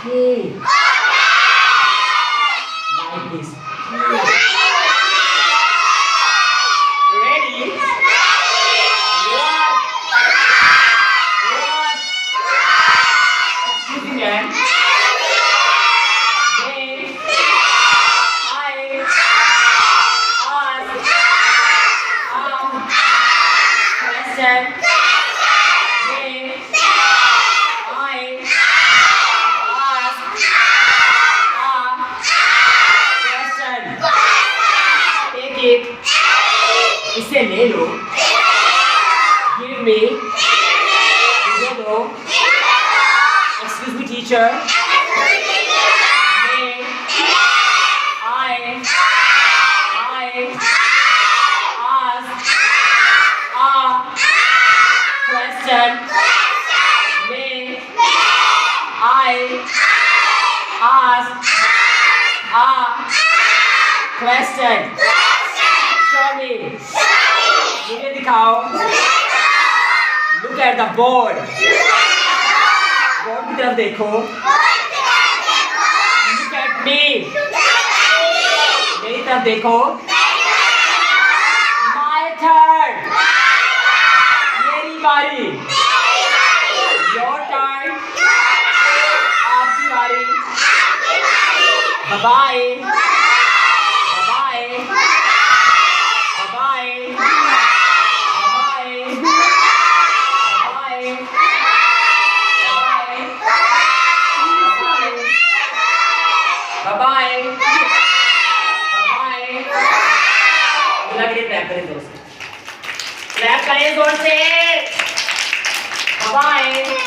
Hey. Like this. Ready? What? Excuse me, man. May I ask question? May I ask a question? Take it. इसे ले लो. Give me. मुझे दो. Excuse me, teacher. May I ask a question? May I ask a question? Show me. मुझे दिखाओ. Look at the board. Board की तरफ देखो. Look at me. मेरी तरफ देखो. My turn. मेरी बारी. Your turn. आपकी बारी. Bye bye. Bye bye. Bye bye. Clap करें जोर से. क्लैप करें जोर से. बाय.